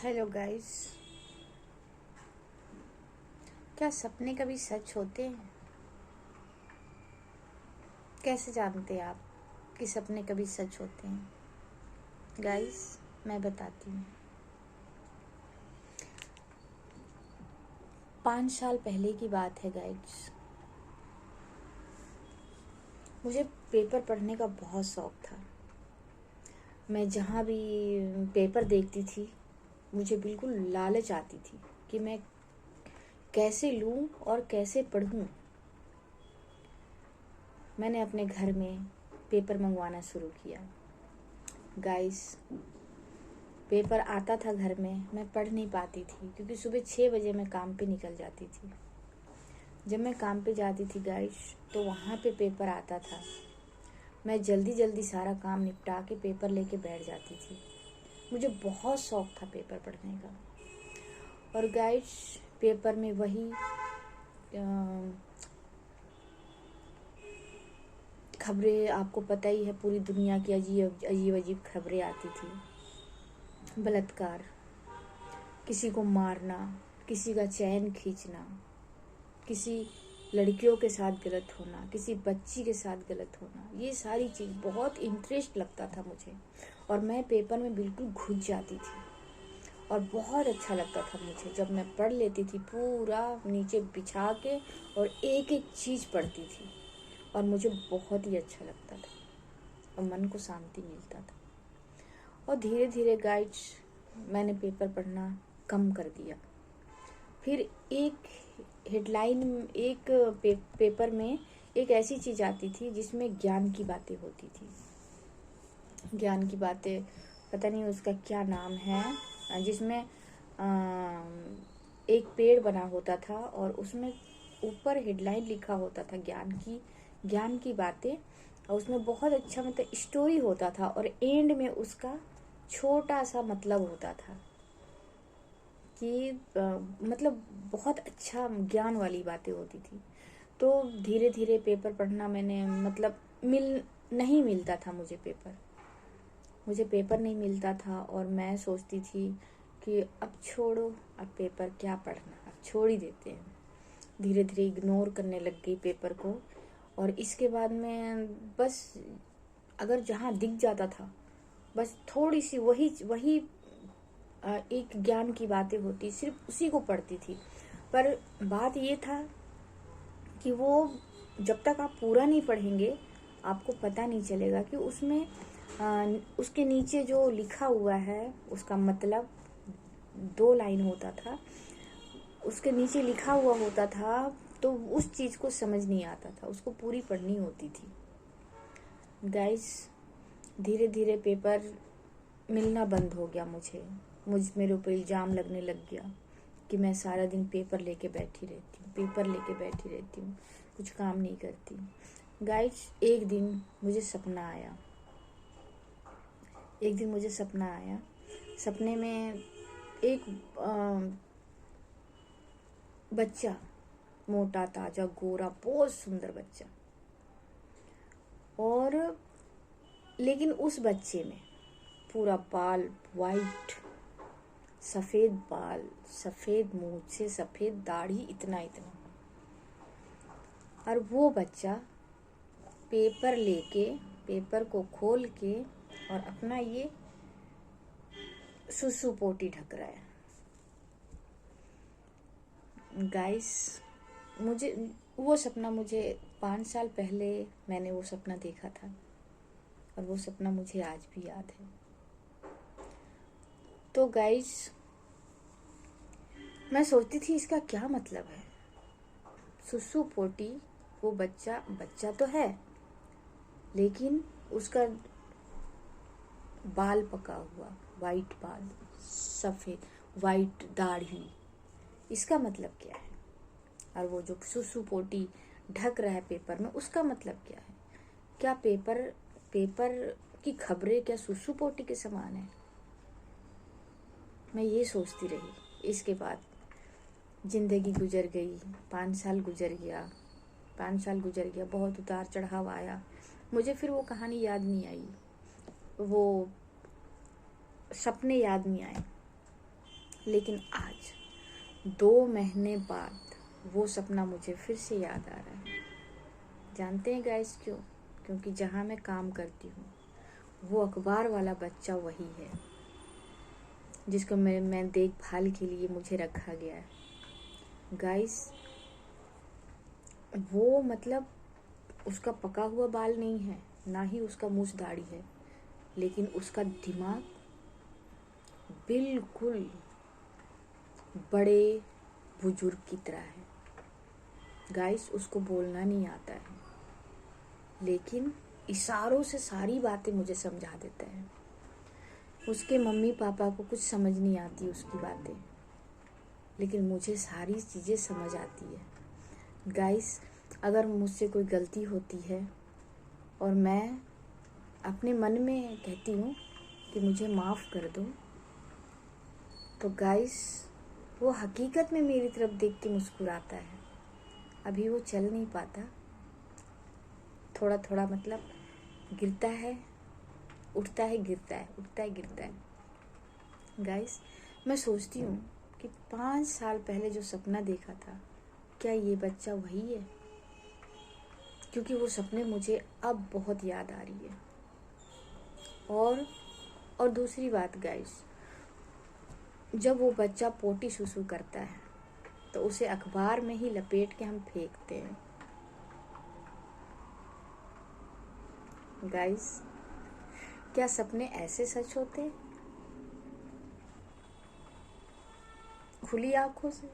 Hello guys. क्या सपने कभी सच होते हैं? कैसे जानते हैं आप कि सपने कभी सच होते हैं? गाइस, मैं बताती हूँ। 5 साल पहले की बात है गाइस। मुझे पेपर पढ़ने का बहुत शौक था। मैं जहाँ भी पेपर देखती थी मुझे बिल्कुल लालच आती थी कि मैं कैसे लूँ और कैसे पढ़ूँ। मैंने अपने घर में पेपर मंगवाना शुरू किया। गाइस, पेपर आता था घर में, मैं पढ़ नहीं पाती थी क्योंकि सुबह 6 बजे मैं काम पे निकल जाती थी। जब मैं काम पे जाती थी गाइस, तो वहाँ पे पेपर आता था। मैं जल्दी जल्दी सारा काम निपटा के पेपर लेके बैठ जाती थी। मुझे बहुत शौक था पेपर पढ़ने का। और गाइस, पेपर में वही खबरें, आपको पता ही है, पूरी दुनिया की अजीब अजीब अजीब खबरें आती थी। बलात्कार, किसी को मारना, किसी का चैन खींचना, किसी लड़कियों के साथ गलत होना, किसी बच्ची के साथ गलत होना, ये सारी चीज़ बहुत इंटरेस्ट लगता था मुझे। और मैं पेपर में बिल्कुल घुस जाती थी और बहुत अच्छा लगता था मुझे जब मैं पढ़ लेती थी, पूरा नीचे बिछा के और एक एक चीज़ पढ़ती थी। और मुझे बहुत ही अच्छा लगता था और मन को शांति मिलता था। और धीरे धीरे गाइड्स, मैंने पेपर पढ़ना कम कर दिया। फिर एक हेडलाइन, एक पेपर में एक ऐसी चीज़ आती थी जिसमें ज्ञान की बातें होती थी। ज्ञान की बातें, पता नहीं उसका क्या नाम है, जिसमें एक पेड़ बना होता था और उसमें ऊपर हेडलाइन लिखा होता था ज्ञान की बातें। और उसमें बहुत अच्छा मतलब स्टोरी होता था और एंड में उसका छोटा सा मतलब होता था कि मतलब बहुत अच्छा ज्ञान वाली बातें होती थी। तो धीरे धीरे पेपर पढ़ना मैंने मतलब नहीं मिलता था मुझे पेपर नहीं मिलता था। और मैं सोचती थी कि अब छोड़ो, अब पेपर क्या पढ़ना, अब छोड़ ही देते हैं। धीरे धीरे इग्नोर करने लग गई पेपर को। और इसके बाद में बस अगर जहाँ दिख जाता था, बस थोड़ी सी वही एक ज्ञान की बातें होती, सिर्फ उसी को पढ़ती थी। पर बात ये था कि वो जब तक आप पूरा नहीं पढ़ेंगे आपको पता नहीं चलेगा कि उसमें उसके नीचे जो लिखा हुआ है उसका मतलब 2 लाइन होता था, उसके नीचे लिखा हुआ होता था। तो उस चीज़ को समझ नहीं आता था, उसको पूरी पढ़नी होती थी। गाइस, धीरे धीरे पेपर मिलना बंद हो गया। मेरे ऊपर इल्ज़ाम लगने लग गया कि मैं सारा दिन पेपर लेके बैठी रहती हूँ, कुछ काम नहीं करती। गाइस, एक दिन मुझे सपना आया। सपने में एक बच्चा, मोटा ताजा गोरा बहुत सुंदर बच्चा, और लेकिन उस बच्चे में पूरा बाल वाइट, सफ़ेद बाल, सफ़ेद मूंछें, सफ़ेद दाढ़ी, इतना। और वो बच्चा पेपर को खोल के और अपना ये सुसु पोटी ढक रहा है। गाइस, मुझे 5 साल पहले मैंने वो सपना देखा था और वो सपना मुझे आज भी याद है। तो गाइस, मैं सोचती थी इसका क्या मतलब है। सुसु पोटी, वो बच्चा तो है लेकिन उसका बाल पका हुआ, वाइट बाल, सफ़ेद वाइट दाढ़ी, इसका मतलब क्या है? और वो जो सुसु पोटी ढक रहा है पेपर में, उसका मतलब क्या है? क्या पेपर की खबरें क्या सुसु पोटी के समान है? मैं ये सोचती रही। इसके बाद जिंदगी गुजर गई, 5 साल गुजर गया, बहुत उतार चढ़ाव आया। मुझे फिर वो कहानी याद नहीं आई, वो सपने याद नहीं आए। लेकिन आज 2 महीने बाद वो सपना मुझे फिर से याद आ रहा है। जानते हैं गाइस क्यों? क्योंकि जहाँ मैं काम करती हूँ वो अखबार वाला बच्चा वही है जिसको मैं देखभाल के लिए मुझे रखा गया है। गाइस वो मतलब उसका पका हुआ बाल नहीं है, ना ही उसका मूछ दाढ़ी है, लेकिन उसका दिमाग बिल्कुल बड़े बुजुर्ग की तरह है। गाइस उसको बोलना नहीं आता है, लेकिन इशारों से सारी बातें मुझे समझा देता है। उसके मम्मी पापा को कुछ समझ नहीं आती उसकी बातें, लेकिन मुझे सारी चीज़ें समझ आती है। गाइस अगर मुझसे कोई गलती होती है और मैं अपने मन में कहती हूँ कि मुझे माफ़ कर दो, तो गाइस वो हकीकत में मेरी तरफ देख के मुस्कुराता है। अभी वो चल नहीं पाता, थोड़ा थोड़ा मतलब गिरता है, उठता है, गिरता है, उठता है, गिरता है। गाइस मैं सोचती हूँ कि 5 साल पहले जो सपना देखा था, क्या ये बच्चा वही है? क्योंकि वो सपने मुझे अब बहुत याद आ रही है। और दूसरी बात गाइस, जब वो बच्चा पोटी सुसु करता है तो उसे अखबार में ही लपेट के हम फेंकते हैं। गाइस क्या सपने ऐसे सच होते? खुली आंखों से